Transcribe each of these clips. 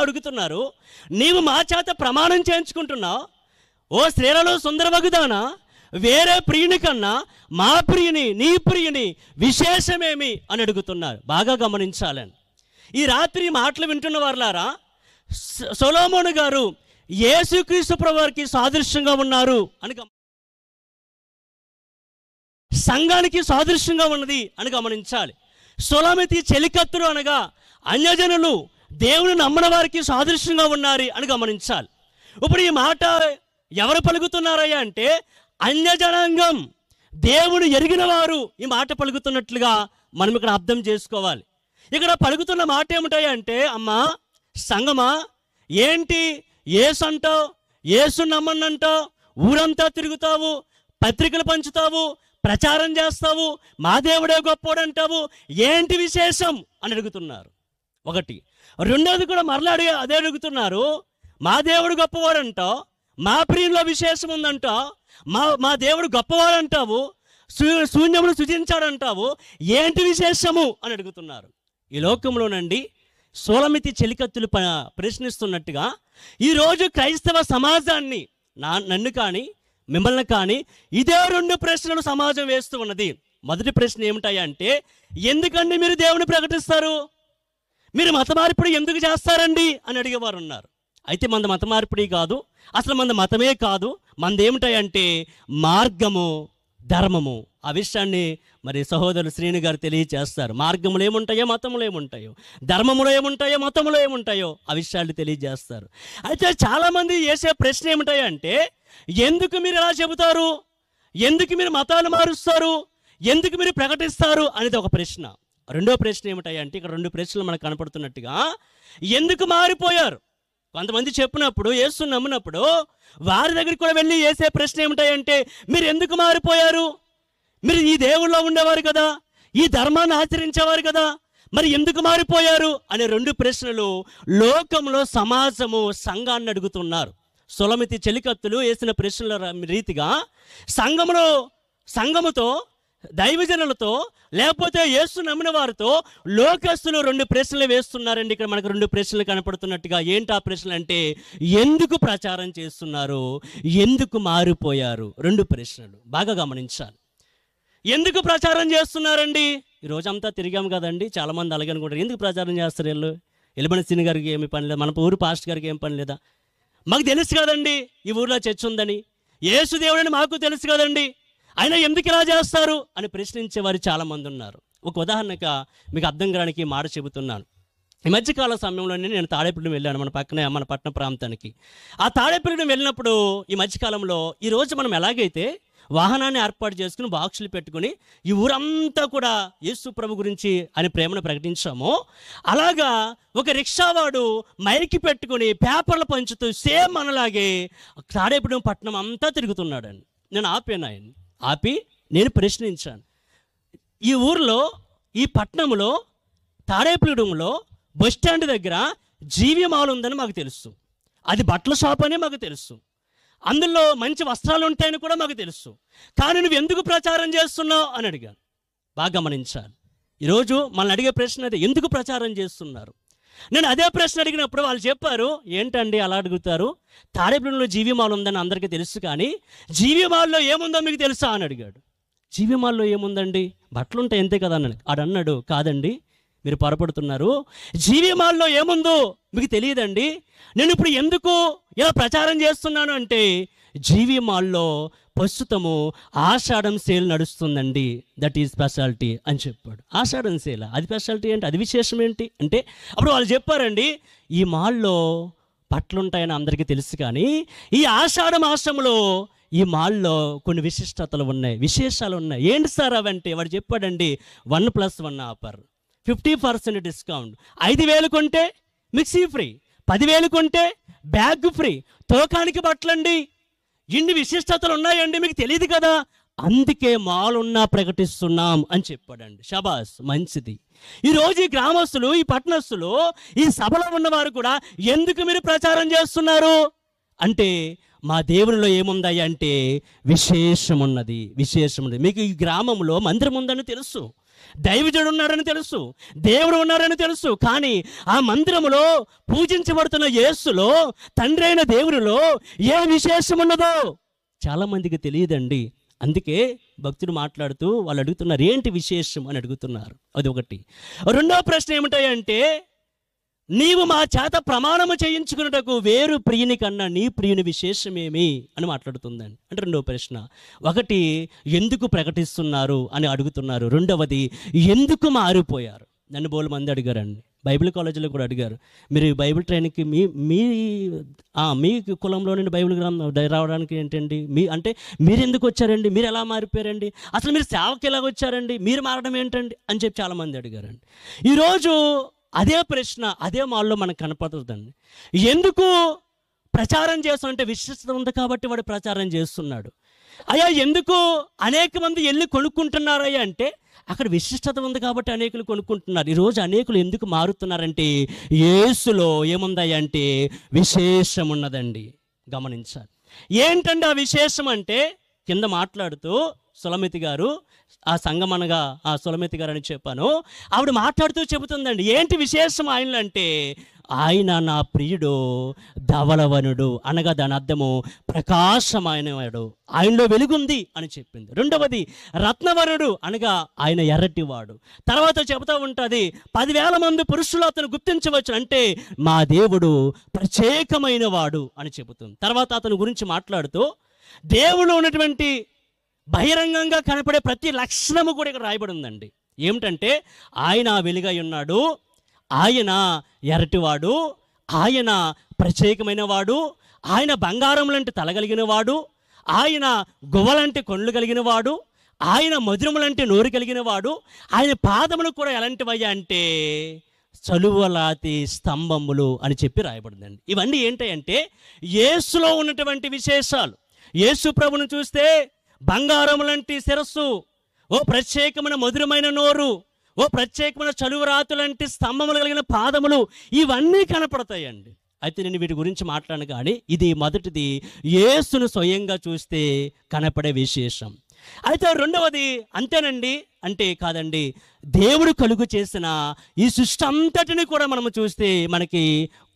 అడుగుతున్నారు, నీవు మా చేత ప్రమాణం చేయించుకుంటున్నావు, ఓ స్త్రీలలో సుందరవగుదానా, వేరే ప్రియుని కన్నా మా ప్రియుని, నీ ప్రియుని విశేషమేమి అని అడుగుతున్నారు. బాగా గమనించాలని. ఈ రాత్రి మాటలు వింటున్న వారులారా, సొలొమోను గారు యేసుక్రీస్తు ప్రభువారికి సాదృశ్యంగా ఉన్నారు అని, సంఘానికి సాదృశ్యంగా ఉన్నది అని గమనించాలి. సొలొమితి చెలికత్తులు అనగా అన్యజనులు దేవుని నమ్మని వారికి సాదృశ్యంగా ఉన్నారు అని గమనించాలి. ఇప్పుడు ఈ మాట ఎవరు పలుకుతున్నారయ్యా అంటే అన్యజనాంగం, దేవుని ఎరిగిన వారు ఈ మాట పలుకుతున్నట్లుగా మనం ఇక్కడ అర్థం చేసుకోవాలి. ఇక్కడ పలుకుతున్న మాట ఏమిటాయి అంటే, అమ్మా సంగమా, ఏంటి యేసు అంటావు, యేసు నమ్మనంటావు, ఊరంతా తిరుగుతావు, పత్రికలు పంచుతావు, ప్రచారం చేస్తావు, మా దేవుడే గొప్పోడు అంటావు, ఏంటి విశేషం అని అడుగుతున్నారు. ఒకటి. రెండోది కూడా మరలా అదే అడుగుతున్నారు, మా దేవుడు గొప్పవాడు అంటావు, మా ప్రియుల్లో విశేషం ఉందంటావు, మా దేవుడు గొప్పవాడు అంటావు, శూన్యమును సృజించాడంటావు, ఏంటి విశేషము అని అడుగుతున్నారు. ఈ లోకంలోనండి సొలొమితి చెలికత్తులు ప్రశ్నిస్తున్నట్టుగా ఈరోజు క్రైస్తవ సమాజాన్ని, నన్ను కానీ మిమ్మల్ని కానీ ఇదే రెండు ప్రశ్నలు సమాజం వేస్తూ ఉన్నది. మొదటి ప్రశ్న ఏమిటాయి అంటే, ఎందుకండి మీరు దేవుని ప్రకటిస్తారు, మీరు మత మార్పిడి ఎందుకు చేస్తారండి అని అడిగేవారు ఉన్నారు. అయితే మన మత మార్పిడి కాదు, అసలు మన మతమే కాదు, మనది ఏమిటాయంటే మార్గము, ధర్మము. ఆ విషయాన్ని మరి సహోదరులు శ్రీని గారు తెలియజేస్తారు. మార్గములు ఏముంటాయో, మతములు ఏముంటాయో, ధర్మములు ఏముంటాయో, మతములు ఏముంటాయో ఆ విషయాలు తెలియజేస్తారు. అయితే చాలామంది వేసే ప్రశ్న ఏమిటాయంటే, ఎందుకు మీరు ఇలా చెబుతారు, ఎందుకు మీరు మతాలు మారుస్తారు, ఎందుకు మీరు ప్రకటిస్తారు అనేది ఒక ప్రశ్న. రెండో ప్రశ్న ఏమిటాయంటే, ఇక్కడ రెండు ప్రశ్నలు మనకు కనపడుతున్నట్టుగా, ఎందుకు మారిపోయారు. కొంతమంది చెప్పినప్పుడు, యేసుని నమ్మినప్పుడు వారి దగ్గరికి కూడా వెళ్ళి వేసే ప్రశ్న ఏమిటాయంటే, మీరు ఎందుకు మారిపోయారు, మీరు ఈ దేవుళ్ళలో ఉండేవారు కదా, ఈ ధర్మాన్ని ఆచరించేవారు కదా, మరి ఎందుకు మారిపోయారు అనే రెండు ప్రశ్నలు లోకంలో సమాజము సంఘాన్ని అడుగుతున్నారు. సొలొమితి చెలికత్తులు వేసిన ప్రశ్నల రీతిగా సంఘముతో, దైవజనులతో, లేకపోతే యేసు నమ్మిన వారితో లోకస్తులు రెండు ప్రశ్నలు వేస్తున్నారండి. ఇక్కడ మనకు రెండు ప్రశ్నలు కనపడుతున్నట్టుగా. ఏంటి ఆ ప్రశ్నలు అంటే, ఎందుకు ప్రచారం చేస్తున్నారు, ఎందుకు మారిపోయారు, రెండు ప్రశ్నలు బాగా గమనించాలి. ఎందుకు ప్రచారం చేస్తున్నారండి, ఈరోజంతా తిరిగాము కదండి, చాలామంది అలాగే అనుకుంటారు, ఎందుకు ప్రచారం చేస్తారు వీళ్ళు, ఎలిబని సిని గారికి ఏమి పని లేదా, మన ఊరు పాస్టర్ గారికి ఏం పని లేదా, మాకు తెలుసు కదండి ఈ ఊర్లో చర్చ్ ఉందని, యేసు దేవుడని మాకు తెలుసు కదండి, అయినా ఎందుకు ఇలా చేస్తారు అని ప్రశ్నించే వారు చాలామంది ఉన్నారు. ఒక ఉదాహరణగా మీకు అర్థం కావడానికి మాట చెబుతున్నాను. ఈ మధ్యకాల సమయంలోనే నేను తాడేపల్లి వెళ్ళాను, మన పట్టణ ప్రాంతానికి. ఆ తాడేపల్లి వెళ్ళినప్పుడు ఈ మధ్యకాలంలో ఈరోజు మనం ఎలాగైతే వాహనాన్ని ఏర్పాటు చేసుకుని బాక్సులు పెట్టుకుని ఈ ఊరంతా కూడా యేసు ప్రభు గురించి అని ప్రేమను ప్రకటించామో, అలాగా ఒక రిక్షావాడు మైకి పెట్టుకుని పేపర్లు పంచుతూ సేమ్ మనలాగే తాడేపల్లి పట్టణం అంతా తిరుగుతున్నాడని. నేను ఆపి నేను ప్రశ్నించాను, ఈ ఊర్లో, ఈ పట్టణంలో, తాడేపల్లిలో బస్ స్టాండ్ దగ్గర జీవి మాల్ ఉందని మాకు తెలుసు, అది బట్టల షాప్ అని మాకు తెలుసు, అందులో మంచి వస్త్రాలు ఉంటాయని కూడా మాకు తెలుసు, కానీ నువ్వు ఎందుకు ప్రచారం చేస్తున్నావు అని అడిగాను. బాగా గమనించాలి. ఈరోజు మనల్ని అడిగే ప్రశ్న అదే, ఎందుకు ప్రచారం చేస్తున్నారు. నేను అదే ప్రశ్న అడిగినప్పుడు వాళ్ళు చెప్పారు, ఏంటండి అలా అడుగుతారు, తాడేపల్లిలో జీవి మాల్ ఉందని అందరికీ తెలుసు, కానీ జీవి మాల్లో ఏముందో మీకు తెలుసా అని అడిగాడు. జీవి మాల్లో ఏముందండి, బట్టలు ఉంటాయి అంతే కదా అన్నాడు. ఆడన్నాడు, కాదండి మీరు పొరపడుతున్నారు, జీవి మాల్లో ఏముందో మీకు తెలియదండి, నేను ఇప్పుడు ఎందుకు ఇలా ప్రచారం చేస్తున్నాను అంటే, జీవి మాల్లో ప్రస్తుతము ఆషాఢం సేల్ నడుస్తుందండి, దట్ ఈజ్ స్పెషాలిటీ అని చెప్పాడు. ఆషాఢం సేల్, అది స్పెషాలిటీ ఏంటి, అది విశేషం ఏంటి అంటే, అప్పుడు వాళ్ళు చెప్పారండి, ఈ మాల్లో బట్టలు ఉంటాయని అందరికీ తెలుసు, కానీ ఈ ఆషాఢ మాసంలో ఈ మాల్లో కొన్ని విశిష్టతలు ఉన్నాయి, విశేషాలు ఉన్నాయి. ఏంటి సార్ అవంటే, వాడు చెప్పాడండి, 1+1 ఆఫర్, 50% డిస్కౌంట్, 5,000 కొంటే మిక్సీ ఫ్రీ, 10,000 కొంటే బ్యాగ్ ఫ్రీ, తోకానికి బట్టలండి, ఇన్ని విశిష్టతలు ఉన్నాయండి, మీకు తెలియదు కదా, అందుకే మాల్ ఉన్నా ప్రకటిస్తున్నాం అని చెప్పాడండి. షబాస్, మంచిది. ఈరోజు ఈ గ్రామస్తులు, ఈ పట్టణస్తులు, ఈ సభలో ఉన్నవారు కూడా ఎందుకు మీరు ప్రచారం చేస్తున్నారు అంటే, మా దేవునిలో ఏముందయ్యా అంటే విశేషం ఉన్నది. మీకు ఈ గ్రామంలో మందిరం ఉందని తెలుసు, దైవజనుడు ఉన్నాడని తెలుసు, దేవుడు ఉన్నాడని తెలుసు. కానీ ఆ మందిరములో పూజించబడుతున్న యేసులో, తండ్రి అయిన దేవునిలో ఏ విశేషం ఉన్నదో చాలామందికి తెలియదండి. అందుకే భక్తులు మాట్లాడుతూ వాళ్ళు అడుగుతున్నారు, ఏంటి విశేషం అని అడుగుతున్నారు. అది ఒకటి. రెండో ప్రశ్న ఏమిటాయంటే, నీవు మా చేత ప్రమాణము చేయించుకున్నటకు వేరు ప్రియుని కన్నా నీ ప్రియుని విశేషమేమి అని మాట్లాడుతుందండి. అంటే రెండవ ప్రశ్న, ఒకటి ఎందుకు ప్రకటిస్తున్నారు అని అడుగుతున్నారు. రెండవది ఎందుకు మారిపోయారు. నన్ను బోలు మంది అడిగారండి, బైబిల్ కాలేజీలో కూడా అడిగారు, మీరు బైబిల్ ట్రైనింగ్కి మీ కులంలో నుండి బైబిల్ రావడానికి ఏంటండి అంటే మీరు ఎందుకు వచ్చారండి, మీరు ఎలా మారిపోయారండి, అసలు మీరు సేవకి ఎలాగ వచ్చారండి, మీరు మారడం ఏంటండి అని చెప్పి చాలామంది అడిగారండి. ఈరోజు అదే ప్రశ్న అదే మాల్లో మనకు కనపడుతుందండి. ఎందుకు ప్రచారం చేస్తానంటే విశిష్టత ఉంది కాబట్టి వాడు ప్రచారం చేస్తున్నాడు. అయ్యా ఎందుకు అనేక మంది వెళ్ళి కొనుక్కుంటున్నారయ్యా అంటే అక్కడ విశిష్టత ఉంది కాబట్టి అనేకులు కొనుక్కుంటున్నారు. ఈరోజు అనేకులు ఎందుకు మారుతున్నారంటే యేసులో ఏముందయ్యా అంటే విశేషం ఉన్నదండి. గమనించాలి. ఏంటంటే ఆ విశేషం అంటే కింద మాట్లాడుతూ సులమితి గారు, ఆ సంఘం అనగా ఆ సులమితి గారు అని చెప్పాను, ఆవిడ మాట్లాడుతూ చెబుతుందండి ఏంటి విశేషం ఆయనలో అంటే, ఆయన నా ప్రియుడు ధవలవనుడు అనగా దాని అర్థము ప్రకాశమైనవాడు, ఆయనలో వెలుగుంది అని చెప్పింది. రెండవది రత్నవరుడు అనగా ఆయన ఎర్రటివాడు. తర్వాత చెబుతూ ఉంటుంది 10,000 మంది పురుషులు అతను గుర్తించవచ్చు అంటే మా దేవుడు ప్రత్యేకమైన వాడు అని చెబుతుంది. తర్వాత అతని గురించి మాట్లాడుతూ దేవుడు ఉన్నటువంటి బహిరంగంగా కనపడే ప్రతి లక్షణము కూడా ఇక్కడ రాయబడి ఉందండి. ఏమిటంటే ఆయన వెలుగై ఉన్నాడు, ఆయన ఎర్రటివాడు, ఆయన ప్రత్యేకమైన వాడు, ఆయన బంగారం లాంటి తలగలిగిన వాడు, ఆయన గువ్వలంటి కొండ్లు కలిగిన వాడు, ఆయన మధురములంటే నోరు కలిగిన వాడు, ఆయన పాదములు కూడా ఎలాంటివయ్యా అంటే చలువలాతి స్తంభములు అని చెప్పి రాయబడిందండి. ఇవన్నీ ఏంటంటే యేసులో ఉన్నటువంటి విశేషాలు. యేసు ప్రభును చూస్తే బంగారం లాంటి శిరస్సు, ఓ ప్రత్యేకమైన మధురమైన నోరు, ఓ ప్రత్యేకమైన చలువరాతులంటి స్తంభములు కలిగిన పాదములు, ఇవన్నీ కనపడతాయండి. అయితే నేను వీటి గురించి మాట్లాడను, కానీ ఇది మొదటిది యేసును స్వయంగా చూస్తే కనపడే విశేషం. అయితే రెండవది అంతేనండి అంటే కాదండి, దేవుడు కలుగు చేసిన ఈ సృష్టి అంతటిని కూడా మనము చూస్తే మనకి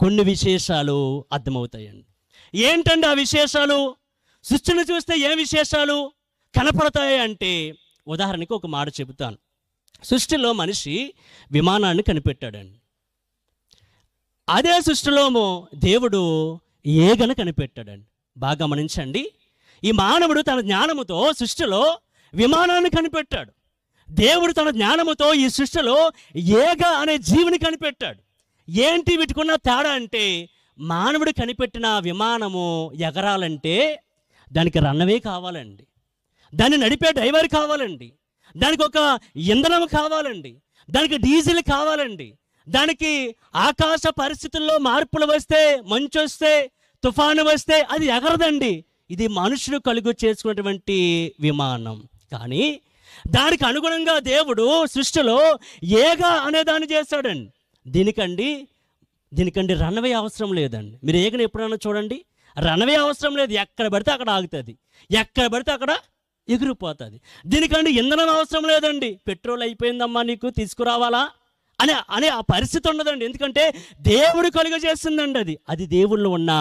కొన్ని విశేషాలు అర్థమవుతాయండి. ఏంటండి ఆ విశేషాలు? సృష్టిని చూస్తే ఏ విశేషాలు కనపడతాయి అంటే, ఉదాహరణకి ఒక మాట చెబుతాను. సృష్టిలో మనిషి విమానాన్ని కనిపెట్టాడండి. అదే సృష్టిలో దేవుడు ఏగను కనిపెట్టాడండి. బాగా గమనించండి, ఈ మానవుడు తన జ్ఞానముతో సృష్టిలో విమానాన్ని కనిపెట్టాడు. దేవుడు తన జ్ఞానముతో ఈ సృష్టిలో ఏగ అనే జీవిని కనిపెట్టాడు. ఏంటి వీటికున్న తేడా అంటే, మానవుడు కనిపెట్టిన విమానము ఎగరాలంటే దానికి రన్నవే కావాలండి, దాన్ని నడిపే డ్రైవర్ కావాలండి, దానికి ఒక ఇంధనం కావాలండి, దానికి డీజిల్ కావాలండి, దానికి ఆకాశ పరిస్థితుల్లో మార్పులు వస్తే, మంచు వస్తే, తుఫాను వస్తే అది ఎగరదండి. ఇది మనుషులు కలుగు చేసుకున్నటువంటి విమానం. కానీ దానికి అనుగుణంగా దేవుడు సృష్టిలో ఏగా అనే దాన్ని చేశాడండి. దీనికండి రన్వే అవసరం లేదండి. మీరు ఏగను ఎప్పుడైనా చూడండి, రన్వే అవసరం లేదు, ఎక్కడ పడితే అక్కడ ఆగుతుంది, ఎక్కడ పడితే అక్కడ ఎగిరిపోతుంది. దీనికండి ఇంధనం అవసరం లేదండి, పెట్రోల్ అయిపోయిందమ్మా నీకు తీసుకురావాలా అనే ఆ పరిస్థితి ఉండదండి. ఎందుకంటే దేవుడు కలుగజేస్తుందండి. అది దేవుళ్ళు ఉన్న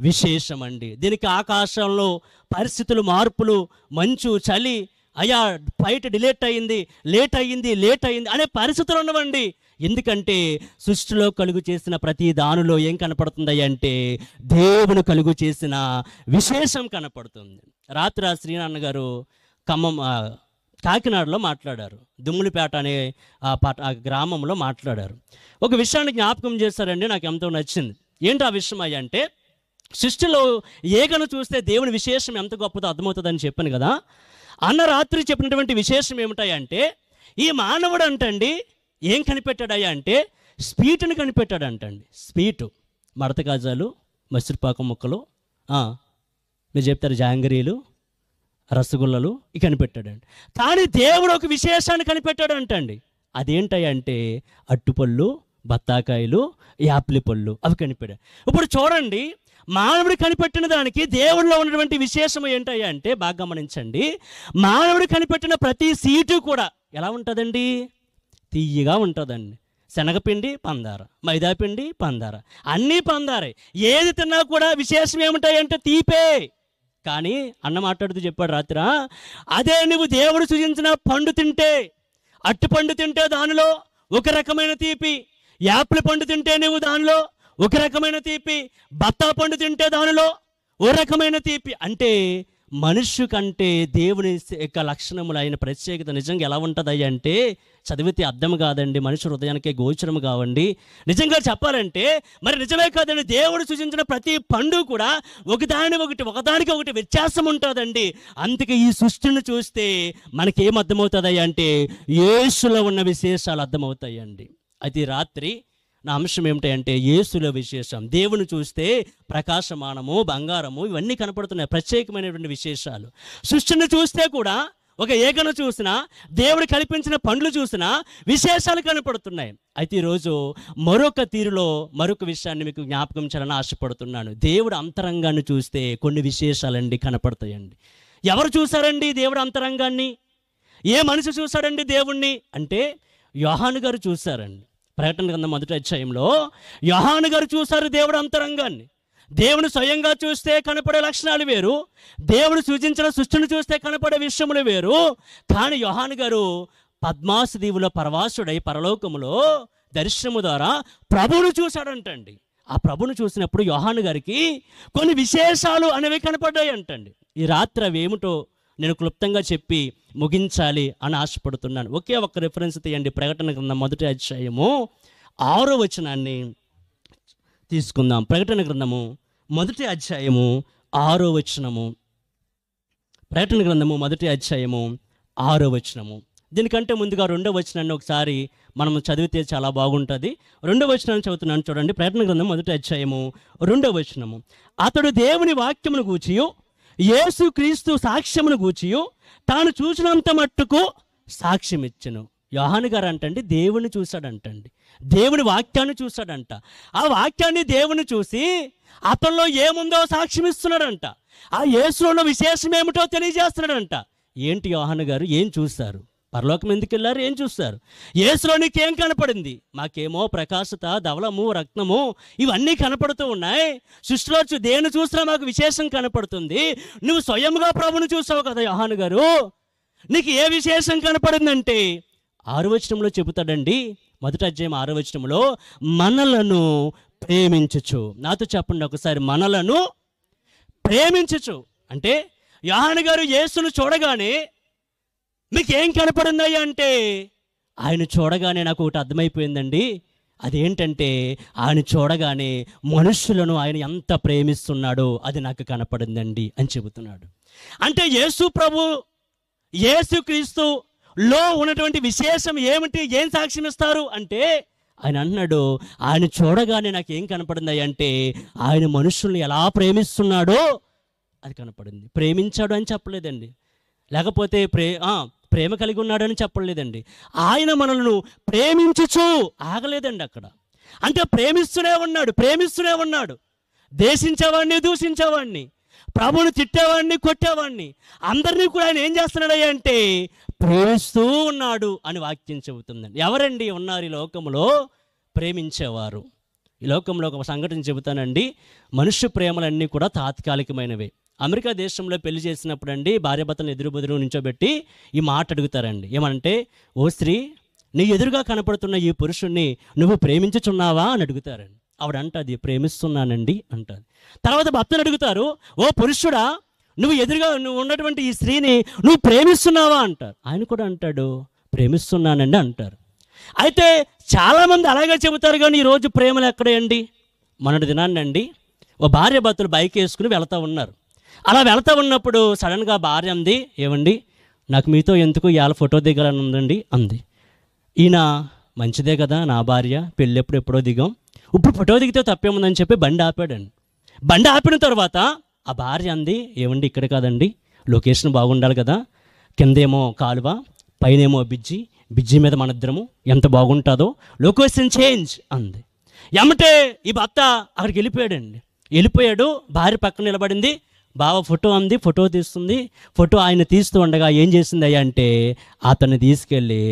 విశేషం అండి. దీనికి ఆకాశంలో పరిస్థితులు మార్పులు, మంచు, చలి, అయ్యా ఫ్లైట్ లేట్ అయ్యింది అనే పరిస్థితులు ఉండవండి. ఎందుకంటే సృష్టిలో కలుగు చేసిన ప్రతి దానిలో ఏం కనపడుతుంది అంటే దేవుడు కలుగు చేసిన విశేషం కనపడుతుంది. రాత్రి శ్రీనాన్న గారు కాకినాడలో మాట్లాడారు, దుమ్ములపేట అనే ఆ గ్రామంలో మాట్లాడారు. ఒక విషయాన్ని జ్ఞాపకం చేశారండి, నాకు ఎంతో నచ్చింది. ఏంటి ఆ విషయం అయ్యా అంటే, సృష్టిలో ఏగను చూస్తే దేవుని విశేషం ఎంత గొప్పదో అర్థమవుతుందని చెప్పాను కదా. అన్న రాత్రి చెప్పినటువంటి విశేషం ఏమిటాయంటే, ఈ మానవుడు అంటండి ఏం కనిపెట్టాడయ్యా అంటే స్వీట్ని కనిపెట్టాడంటండి. స్వీటు, మడత కాజాలు, మసిరిపాకు ముక్కలు, మీరు చెప్తారు జాంగరీలు, రసగుల్లలు ఇవి కనిపెట్టాడండి. కానీ దేవుడు ఒక విశేషాన్ని కనిపెట్టాడంటండి. అదేంటయ్యా అంటే అట్టుపళ్ళు, బత్తాకాయలు, యాపిల్ పళ్ళు అవి కనిపెట్టాడు. ఇప్పుడు చూడండి, మానవుడు కనిపెట్టిన దానికి దేవుడిలో ఉన్నటువంటి విశేషం ఏంటయ్యా అంటే, బాగా గమనించండి, మానవుడు కనిపెట్టిన ప్రతి సీటు కూడా ఎలా ఉంటుందండి? తీయగా ఉంటుందండి. శనగపిండి పందార, మైదాపిండి పందార, అన్నీ పందారే. ఏది తిన్నా కూడా విశేషం ఏమిటాయంటే తీపే. కానీ అన్న మాట్లాడుతూ చెప్పాడు రాత్రి, అదే నువ్వు దేవుడు సృజించిన పండు తింటే, అట్టు పండు తింటే దానిలో ఒక రకమైన తీపి, యాపిల్ పండు తింటే నువ్వు దానిలో ఒక రకమైన తీపి, బత్తా పండు తింటే దానిలో ఓ రకమైన తీపి. అంటే మనుష్యు కంటే దేవుని యొక్క లక్షణములు, ఆయన ప్రత్యేకత నిజంగా ఎలా ఉంటుంది అంటే చదివితే అర్థం కాదండి, మనిషి హృదయానికే గోచరం కావండి. నిజంగా చెప్పాలంటే మరి నిజమే కాదండి, దేవుడు సూచించిన ప్రతి పండు కూడా ఒకదానికి ఒకటి వ్యత్యాసం ఉంటుందండి. అందుకే ఈ సృష్టిని చూస్తే మనకేం అర్థమవుతుంది అంటే యేసులో ఉన్న విశేషాలు అర్థమవుతాయండి. అయితే రాత్రి నా అంశం ఏమిటంటే యేసులో విశేషం. దేవుని చూస్తే ప్రకాశమానము, బంగారము ఇవన్నీ కనపడుతున్నాయి, ప్రత్యేకమైనటువంటి విశేషాలు. సృష్టిని చూస్తే కూడా ఒక ఏగను చూసినా, దేవుడు కల్పించిన పండ్లు చూసినా విశేషాలు కనపడుతున్నాయి. అయితే ఈరోజు మరొక తీరులో మరొక విషయాన్ని మీకు జ్ఞాపకం చేయాలని ఆశపడుతున్నాను. దేవుడు అంతరంగాన్ని చూస్తే కొన్ని విశేషాలండి కనపడతాయండి. ఎవరు చూశారండి దేవుడు అంతరంగాన్ని? ఏ మనిషి చూశాడండి దేవుణ్ణి అంటే యోహాను గారు చూశారండి. ప్రకటన గ్రంథం 1వ అధ్యాయంలో యోహాను గారు చూశారు దేవుడు అంతరంగాన్ని. దేవుని స్వయంగా చూస్తే కనపడే లక్షణాలు వేరు, దేవుడు సూచించిన సృష్టిని చూస్తే కనపడే విషయములు వేరు. కానీ యోహాను గారు పద్మాసు దీవులో పరవాసుడై పరలోకములో దర్శనము ద్వారా ప్రభువును చూశాడంటండి. ఆ ప్రభువును చూసినప్పుడు యోహాను గారికి కొన్ని విశేషాలు అనేవి కనపడ్డాయి అంటండి. ఈ రాత్రి అవి ఏమిటో నేను క్లుప్తంగా చెప్పి ముగించాలి అని ఆశపడుతున్నాను. ఒకే ఒక్క రిఫరెన్స్ తీయండి. ప్రకటన గ్రంథం 1వ అధ్యాయము 6వ వచనాన్ని తీసుకుందాం. ప్రకటన గ్రంథము 1వ అధ్యాయము 6వ వచనము. ప్రకటన గ్రంథము 1వ అధ్యాయము 6వ వచనము. దీనికంటే ముందుగా 2వ వచనాన్ని ఒకసారి మనం చదివితే చాలా బాగుంటుంది. 2వ వచనాన్ని చదువుతున్నాను చూడండి. ప్రకటన గ్రంథం 1వ అధ్యాయము 2వ వచనము. అతడు దేవుని వాక్యమును గూర్చియు యేసు క్రీస్తు సాక్ష్యమును గూర్చియు తాను చూసినంత మట్టుకు సాక్ష్యం ఇచ్చెను. యోహాను గారు అంటండి దేవుని చూశాడంటండి, దేవుని వాక్యాన్ని చూశాడంట. ఆ వాక్యాన్ని దేవుని చూసి అతనిలో ఏముందో సాక్ష్యం ఇస్తున్నాడంట. ఆ యేసులో ఉన్న విశేషం ఏమిటో తెలియజేస్తున్నాడంట. ఏంటి యోహాను గారు ఏం చూశారు? పరలోకం ఎందుకు వెళ్ళారు? ఏం చూస్తారు? యేసులో నీకేం కనపడింది? మాకేమో ప్రకాశత, ధవలము, రత్నము ఇవన్నీ కనపడుతూ ఉన్నాయి. సృష్టిలో దేని చూసినా మాకు విశేషం కనపడుతుంది. నువ్వు స్వయంగా ప్రభుని చూసావు కదా యోహాను గారు, నీకు ఏ విశేషం కనపడిందంటే 6వ వచనంలో చెబుతాడండి. 1వ అధ్యాయం 6వ వచనంలో మనలను ప్రేమించుచు. నాతో చెప్పండి ఒకసారి, మనలను ప్రేమించుచు అంటే యోహాను గారు యేసును చూడగానే మీకు ఏం కనపడిందయ్యా అంటే ఆయన చూడగానే నాకు ఒకటి అర్థమైపోయిందండి. అదేంటంటే ఆయన చూడగానే మనుషులను ఆయన ఎంత ప్రేమిస్తున్నాడో అది నాకు కనపడిందండి అని చెబుతున్నాడు. అంటే యేసు ప్రభు, యేసుక్రీస్తులో ఉన్నటువంటి విశేషం ఏమిటి? ఏం సాక్ష్యం ఇస్తారు అంటే ఆయన అన్నాడు, ఆయన చూడగానే నాకు ఏం కనపడింది అంటే ఆయన మనుషుల్ని ఎలా ప్రేమిస్తున్నాడో అది కనపడింది. ప్రేమించాడు అని చెప్పలేదండి, లేకపోతే ప్రేమ కలిగి ఉన్నాడని చెప్పలేదండి. ఆయన మనల్ని ప్రేమించుచు ఆగలేదండి అక్కడ. అంటే ప్రేమిస్తూనే ఉన్నాడు. దేశించేవాడిని, దూషించేవాడిని, ప్రభువుని తిట్టేవాడిని, కొట్టేవాడిని, అందరినీ కూడా ఆయన ఏం చేస్తున్నాడు అంటే ప్రేమిస్తూ ఉన్నాడు అని వాక్యం చెబుతుందండి. ఎవరండి ఉన్నారు ఈ లోకంలో ప్రేమించేవారు? ఈ లోకంలో ఒక సంఘటన చెబుతానండి. మనుష్య ప్రేమలన్నీ కూడా తాత్కాలికమైనవే. అమెరికా దేశంలో పెళ్లి చేసినప్పుడు అండి భార్యాభర్తలను ఎదురు నించోబెట్టి ఈ మాట అడుగుతారండి. ఏమంటే, ఓ స్త్రీ, నీ ఎదురుగా కనపడుతున్న ఈ పురుషుణ్ణి నువ్వు ప్రేమించుచున్నావా అని అడుగుతారండి. ఆవిడ అంటది, ప్రేమిస్తున్నానండి అంటది. తర్వాత భర్తను అడుగుతారు, ఓ పురుషుడా, నువ్వు ఉన్నటువంటి ఈ స్త్రీని నువ్వు ప్రేమిస్తున్నావా అంటారు. ఆయన కూడా అంటాడు, ప్రేమిస్తున్నానండి అంటారు. అయితే చాలామంది అలాగే చెబుతారు. కానీ ఈరోజు ప్రేమలు ఎక్కడేయండి? మొన్నటి దినాన్ని అండి ఓ భార్య భర్తలు బైక్ వేసుకుని వెళ్తూ ఉన్నారు. అలా వెళ్తూ ఉన్నప్పుడు సడన్గా భార్య అంది, ఏమండి నాకు మీతో ఎందుకు ఇవాళ ఫోటో దిగాలని ఉందండి అంది. ఈయన మంచిదే కదా, నా భార్య, పెళ్ళి ఎప్పుడో దిగాం, ఇప్పుడు ఫోటో దిగితే తప్పేముందని చెప్పి బండి ఆపాడండి. బండి ఆపిన తర్వాత ఆ భార్య అంది, ఏమండి ఇక్కడ కాదండి, లొకేషన్ బాగుండాలి కదా, కిందేమో కాలువ, పైనేమో బిజ్జి మీద మన ఇద్దరము, ఎంత బాగుంటుందో, లొకేషన్ చేంజ్ అంది. ఏమంటే ఈ భర్త అక్కడికి వెళ్ళిపోయాడు. భార్య పక్కన నిలబడింది, బావ ఫోటో అంది, ఫోటో తీస్తుంది. ఫోటో ఆయన తీస్తూ ఉండగా ఏం చేసింది అయ్యా అంటే అతన్ని తీసుకెళ్ళి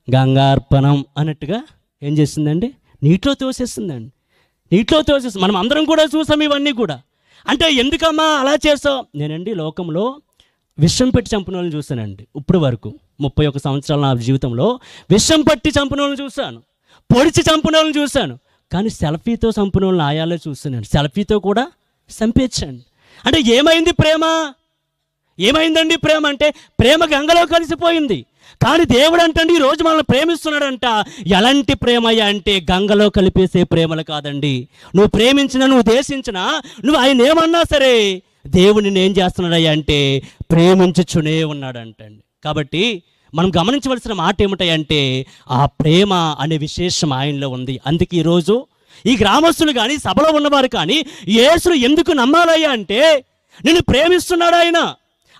గంగార్పణం అన్నట్టుగా ఏం చేసిందండి, నీటిలో తోసేస్తుందండి. నీటిలో తోసేస్తుంది. మనం అందరం కూడా చూసాం ఇవన్నీ కూడా. అంటే ఎందుకమ్మా అలా చేసావు? నేనండి లోకంలో విషం పెట్టి చంపిన వాళ్ళని చూశానండి. ఇప్పుడు వరకు 31 సంవత్సరాల నా జీవితంలో విషం పట్టి చంపిన వాళ్ళని చూశాను, పొడిచి చంపిన వాళ్ళని చూశాను. కానీ సెల్ఫీతో చంపిన వాళ్ళని ఆయాలో చూశానండి. సెల్ఫీతో కూడా చంపేచ్చండి. అంటే ఏమైంది ప్రేమ? ఏమైందండి ప్రేమ? అంటే ప్రేమ గంగలో కలిసిపోయింది. కానీ దేవుడు అంటండి ఈరోజు మనల్ని ప్రేమిస్తున్నాడంట. ఎలాంటి ప్రేమయ్యా అంటే గంగలో కలిపేసే ప్రేమలు కాదండి. నువ్వు ప్రేమించినా, నువ్వు దేశించినా, నువ్వు ఆయన ఏమన్నా సరే దేవుడిని ఏం చేస్తున్నాడయ్యా అంటే ప్రేమించుచునే ఉన్నాడంటండి. కాబట్టి మనం గమనించవలసిన మాట ఏమిటాయంటే ఆ ప్రేమ అనే విశేషం ఆయనలో ఉంది. అందుకే ఈరోజు ఈ గ్రామస్తులు కానీ సభలో ఉన్నవారు కానీ యేసును ఎందుకు నమ్మాలయ్యా అంటే నిన్ను ప్రేమిస్తున్నాడు ఆయన,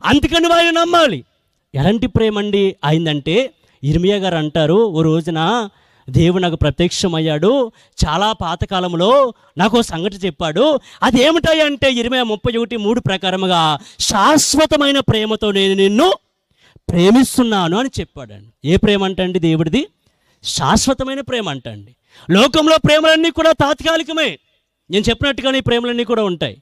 అందుకని ఆయన నమ్మాలి. ఎలాంటి ప్రేమ అండి ఆయనంటే ఇర్మియా గారు అంటారు, ఓ రోజున దేవుడు నాకు ప్రత్యక్షమయ్యాడు, చాలా పాతకాలంలో నాకు సంగతి చెప్పాడు. అది ఏమిటాయంటే ఇర్మియా 31:3 ప్రకారముగా శాశ్వతమైన ప్రేమతో నేను నిన్ను ప్రేమిస్తున్నాను అని చెప్పాడండి. ఏ ప్రేమ అంటండి దేవుడిది? శాశ్వతమైన ప్రేమ అంటండి. లోకంలో ప్రేమలన్నీ కూడా తాత్కాలికమే, నేను చెప్పినట్టుగానే ఈ ప్రేమలన్నీ కూడా ఉంటాయి.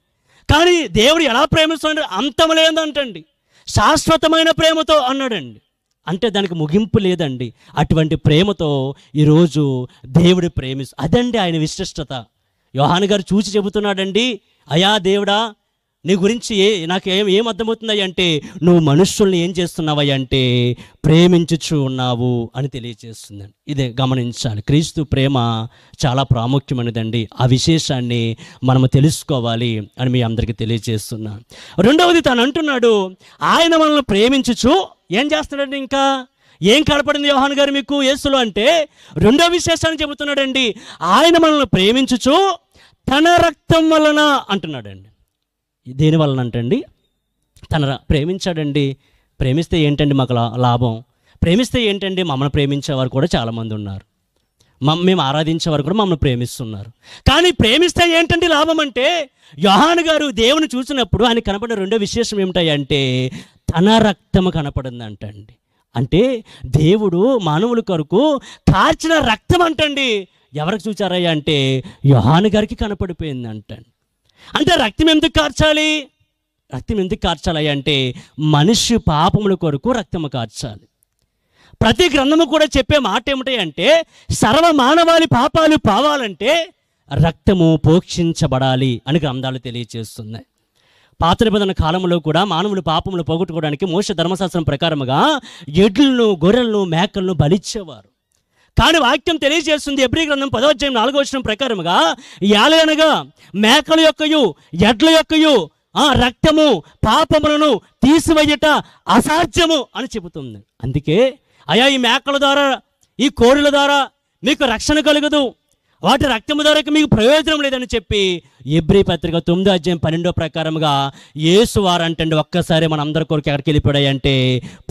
కానీ దేవుడు ఎలా ప్రేమిస్తున్నాడు? అంతం లేదంటండి, శాశ్వతమైన ప్రేమతో అన్నాడండి. అంటే దానికి ముగింపు లేదండి. అటువంటి ప్రేమతో ఈరోజు దేవుడు అదండి ఆయన విశిష్టత. యోహాను గారు చూసి చెబుతున్నాడండి, అయా దేవుడా నీ గురించి నాకు ఏం అర్థమవుతుందయ్య అంటే నువ్వు మనుషుల్ని ఏం చేస్తున్నావయ్య అంటే ప్రేమించుచు ఉన్నావు అని తెలియజేస్తుందండి. ఇదే గమనించాలి. క్రీస్తు ప్రేమ చాలా ప్రాముఖ్యమైనదండి. ఆ విశేషాన్ని మనము తెలుసుకోవాలి అని మీ అందరికీ తెలియజేస్తున్నాను. రెండవది తను అంటున్నాడు, ఆయన మనల్ని ప్రేమించుచు ఏం చేస్తున్నాడండి? ఇంకా ఏం కనపడింది యోహాను గారు మీకు యేసులో అంటే రెండో విశేషాన్ని చెబుతున్నాడండి. ఆయన మనల్ని ప్రేమించుచు తన రక్తం వలన అంటున్నాడండి. దేని వలన అంటండి? ప్రేమించాడండి. ప్రేమిస్తే ఏంటండి మాకు లాభం? ప్రేమిస్తే ఏంటండి? మమ్మల్ని ప్రేమించేవారు కూడా చాలామంది ఉన్నారు, మేము ఆరాధించేవారు కూడా మమ్మల్ని ప్రేమిస్తున్నారు. కానీ ప్రేమిస్తే ఏంటండి లాభం అంటే యోహాను గారు దేవుని చూసినప్పుడు ఆయన కనపడిన రెండో విశేషం ఏమిటాయంటే తన రక్తము కనపడింది అంటండి. అంటే దేవుడు మానవుల కొరకు కార్చిన రక్తం అంటండి. ఎవరికి చూచారయ్యా అంటే యోహాను గారికి కనపడిపోయింది అంటండి. అంటే రక్తం ఎందుకు కార్చాలి? రక్తం ఎందుకు కార్చాలి అంటే మనిషి పాపముల కొరకు రక్తము కార్చాలి. ప్రతి గ్రంథము కూడా చెప్పే మాట ఏమిటి అంటే సర్వ మానవాళి పాపాలు పోవాలంటే రక్తము పోక్షించబడాలి అని గ్రంథాలు తెలియజేస్తున్నాయి. పాత నిబంధన కాలంలో కూడా మానవులు పాపములు పోగొట్టుకోవడానికి మోషే ధర్మశాస్త్రం ప్రకారముగా ఎడ్లను, గొర్రెలను, మేకలను బలిచ్చేవారు. కానీ వాక్యం తెలియజేస్తుంది హెబ్రీ గ్రంథం 10:4 ప్రకారముగా యాలనగా మేకల యొక్కయు ఎడ్ల యొక్కయు రక్తము పాపములను తీసివేయట అసాధ్యము అని చెబుతుంది. అందుకే అయా ఈ మేకల ద్వారా, ఈ కోరుల ద్వారా మీకు రక్షణ కలుగదు, వాటి రక్తము ద్వారా మీకు ప్రయోజనం లేదని చెప్పి హెబ్రీ పత్రిక 9:12 ప్రకారముగా యేసు వారంటండి ఒక్కసారి మన అందరి కొరకు ఎక్కడికి వెళ్ళిపోయాడంటే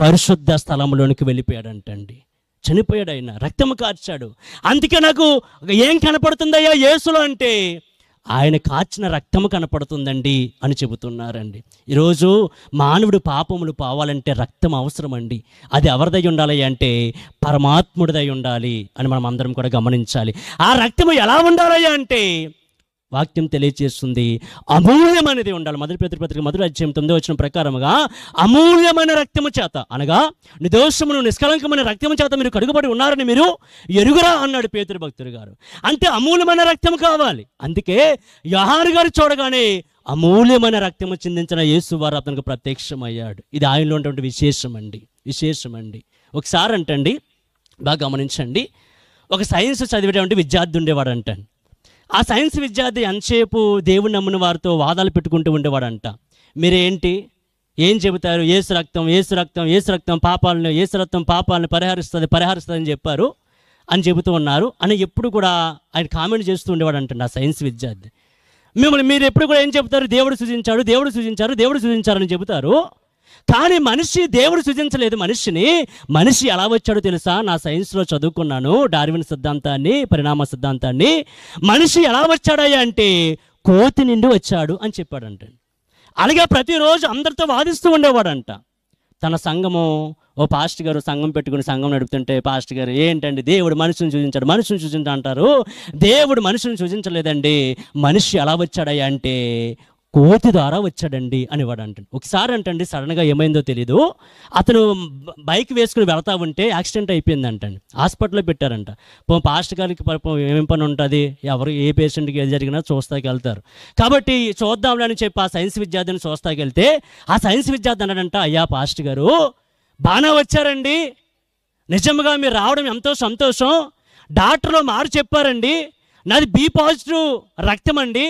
పరిశుద్ధ స్థలంలోనికి వెళ్ళిపోయాడంటండి. చనిపోయాడు, ఆయన రక్తము కార్చాడు. అందుకే నాకు ఏం కనపడుతుందయ్యా యేసులో అంటే ఆయన కార్చిన రక్తము కనపడుతుందండి అని చెబుతున్నారండి. ఈరోజు మానవుడు పాపములు పోవాలంటే రక్తం అవసరం అండి. అది ఎవరిదై ఉండాలి అంటే పరమాత్ముడిదై ఉండాలి అని మనం అందరం కూడా గమనించాలి. ఆ రక్తము ఎలా ఉండాలయ్యా అంటే వాక్యం తెలియజేస్తుంది అమూల్యమైనది ఉండాలి. మొదటి పేతురు మొదటి అధ్యాయం 9 ప్రకారముగా అమూల్యమైన రక్తము చేత అనగా నిర్దోషమును నిష్కలంకమైన రక్తము చేత మీరు కడుగుబడి ఉన్నారని మీరు ఎరుగురా అన్నాడు పేతురు భక్తుడు గారు. అంటే అమూల్యమైన రక్తము కావాలి. అందుకే యోహాను గారు చూడగానే అమూల్యమైన రక్తము చిందించిన యేసు వారు అతనికి ప్రత్యక్షమయ్యాడు. ఇది ఆయనలో ఉన్నటువంటి విశేషమండి. ఒకసారి అంటండి బాగా గమనించండి, ఒక సైన్స్ చదివేటువంటి విద్యార్థి ఉండేవాడు అంటండి. ఆ సైన్స్ విద్యార్థి ఎంతసేపు దేవుని నమ్మిన వారితో వాదాలు పెట్టుకుంటూ ఉండేవాడంట. మీరేంటి ఏం చెబుతారు? యేసు రక్తం పాపాలను పరిహరిస్తుంది అని చెప్పారు అని చెబుతూ ఉన్నారు అని ఎప్పుడు కూడా ఆయన కామెంట్ చేస్తూ ఉండేవాడు అంటండి ఆ సైన్స్ విద్యార్థి. మీరు ఎప్పుడు కూడా ఏం చెబుతారు? దేవుడు సృజించారని చెబుతారు. కానీ దేవుడు సృజించలేదు మనిషిని. మనిషి ఎలా వచ్చాడో తెలుసా? నా సైన్స్లో చదువుకున్నాను డార్విన్ సిద్ధాంతాన్ని, పరిణామ సిద్ధాంతాన్ని. మనిషి ఎలా వచ్చాడయ్యా అంటే కోతి నుండి వచ్చాడు అని చెప్పాడంట. అలాగే ప్రతిరోజు అందరితో వాదిస్తూ ఉండేవాడంట. తన సంఘము, ఓ పాస్టర్ గారు సంఘం పెట్టుకుని సంఘం నడుపుతుంటే పాస్టర్ గారు, ఏంటండి దేవుడు మనుషుని సూచించాడు, మనుషుని సూచించా అంటారు. దేవుడు మనుషుని సూచించలేదండి, మనిషి ఎలా వచ్చాడయ్యా అంటే కోతి ద్వారా వచ్చాడండి అనేవాడు అంటాడు. ఒకసారి అంటండి సడన్గా ఏమైందో తెలీదు, అతను బైక్ వేసుకుని వెళ్తా ఉంటే యాక్సిడెంట్ అయిపోయింది అంటండి. హాస్పిటల్లో పెట్టారంట. పాస్టర్ గారికి ఏమేం పని ఉంటుంది, ఎవరు ఏ పేషెంట్కి ఏది జరిగినా చూస్తాకి వెళ్తారు కాబట్టి చూద్దాంలని చెప్పి ఆ సైన్స్ విద్యార్థిని చూస్తాకి వెళ్తే ఆ సైన్స్ విద్యార్థి అన్నాడంట, అయ్యా పాస్టర్ గారు బాగానే వచ్చారండి, నిజంగా మీరు రావడం ఎంతో సంతోషం, డాక్టర్లు మారు చెప్పారండి, నాది బి పాజిటివ్ రక్తం అండి,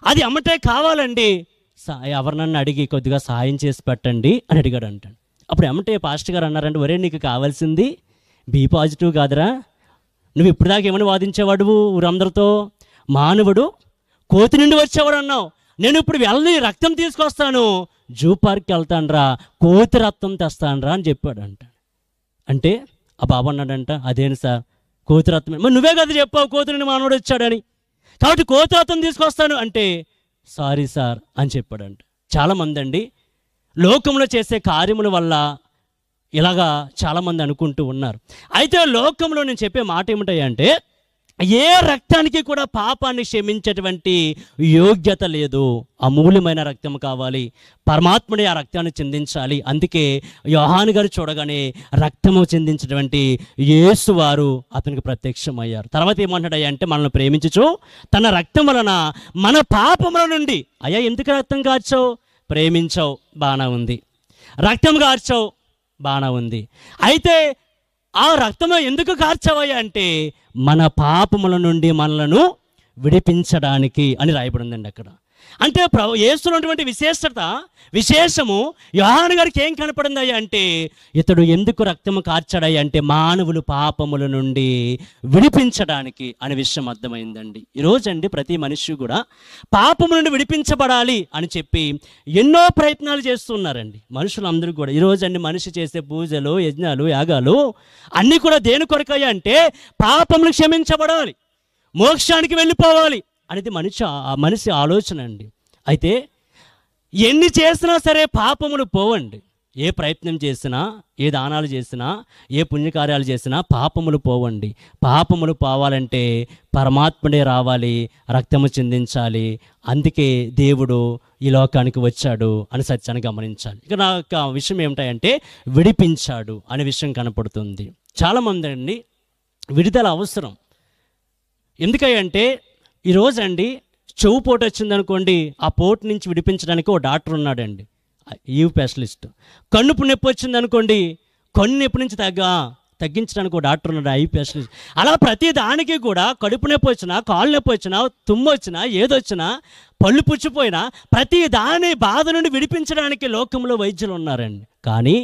అది అమ్మటే కావాలండి, ఎవరినన్ను అడిగి కొద్దిగా సాయం చేసి పెట్టండి అని అడిగాడు అంటాడు. అప్పుడు ఎమ్మటే పాస్టర్ గారు అన్నారంటే, ఒరే నీకు కావాల్సింది బి పాజిటివ్ కాదురా, నువ్వు ఇప్పుడు దాకా ఏమని వాదించేవాడు ఊరందరితో, మానవుడు కోతి నుండి వచ్చేవాడు అన్నావు, నేను ఇప్పుడు వెళ్ళి రక్తం తీసుకొస్తాను, జూ పార్క్కి వెళ్తానురా, కోతి రక్తం తెస్తానురా అని చెప్పాడు అంట. అంటే ఆ బాబు అన్నాడంట, అదేంటి సార్ కోతి రక్తం, మరి నువ్వే కదా చెప్పావు కోతి నుండి మానవుడు వచ్చాడని, కాబట్టి కోతి రక్తం తీసుకొస్తాను అంటే సారీ సార్ అని చెప్పాడంట. చాలామంది అండి లోకంలో చేసే కార్యముల వల్ల ఇలాగా చాలామంది అనుకుంటూ ఉన్నారు. అయితే లోకంలో నేను చెప్పే మాట ఏమిటంటే, ఏ రక్తానికి కూడా పాపాన్ని క్షమించేటువంటి యోగ్యత లేదు, అమూల్యమైన రక్తం కావాలి, పరమాత్ముడే ఆ రక్తాన్ని చిందించాలి. అందుకే యోహాను గారు చూడగానే రక్తము చిందించినటువంటి యేసు వారు అతనికి ప్రత్యక్షమయ్యారు. తర్వాత ఏమంటాడయ్యా అంటే, మనల్ని ప్రేమించుచు తన రక్తం వలన మన పాపముల నుండి, అయ్యా ఎందుకు రక్తం కార్చావు, ప్రేమించావు బాగా ఉంది, రక్తం కార్చావు బాగా ఉంది, అయితే ఆ రక్తము ఎందుకు కార్చవయ్యా అంటే మన పాపముల నుండి మనలను విడిపించడానికి అని రాయబడిందండి అక్కడ. అంటే యేసులో ఉన్నటువంటి విశేషము యోహాను గారికి ఏం కనపడిందయ్యా అంటే, ఇతడు ఎందుకు రక్తము కార్చాడయ్యా అంటే మానవులు పాపముల నుండి విడిపించడానికి అనే విషయం అర్థమైందండి. ఈరోజండి ప్రతి మనిషి కూడా పాపము నుండి విడిపించబడాలి అని చెప్పి ఎన్నో ప్రయత్నాలు చేస్తున్నారండి మనుషులందరూ కూడా. ఈరోజండి మనిషి చేసే పూజలు, యజ్ఞాలు, యాగాలు అన్నీ కూడా దేని కొరకయ్యా అంటే పాపములు క్షమించబడాలి, మోక్షానికి వెళ్ళిపోవాలి అనేది మనిషి ఆలోచన అండి. అయితే ఎన్ని చేసినా సరే పాపములు పోవండి. ఏ ప్రయత్నం చేసినా, ఏ దానాలు చేసినా, ఏ పుణ్యకార్యాలు చేసినా పాపములు పోవండి. పాపములు పోవాలంటే పరమాత్ముడే రావాలి, రక్తము చిందించాలి. అందుకే దేవుడు ఈ లోకానికి వచ్చాడు అని సత్యాన్ని గమనించాలి. ఇక నా విషయం ఏమిటంటే విడిపించాడు అనే విషయం కనపడుతుంది. చాలామంది అండి విడుదల అవసరం. ఎందుకంటే ఈరోజండి చెవు పోటు వచ్చిందనుకోండి, ఆ పోటు నుంచి విడిపించడానికి ఓ డాక్టర్ ఉన్నాడండి, ఈవ్ స్పెషలిస్ట్. కన్ను నొప్పి వచ్చిందనుకోండి, కన్ను నొప్పి నుంచి తగ్గించడానికి ఒక డాక్టర్ ఉన్నాడు, ఐ స్పెషలిస్ట్. అలా ప్రతి దానికి కూడా కడుపు నొప్పి వచ్చినా, కాళ్ళు నొప్పి వచ్చినా, తుమ్ము వచ్చినా, ఏదొచ్చినా, పళ్ళు పుచ్చిపోయినా ప్రతి దాని బాధ నుండి విడిపించడానికి లోకంలో వైద్యులు ఉన్నారండి. కానీ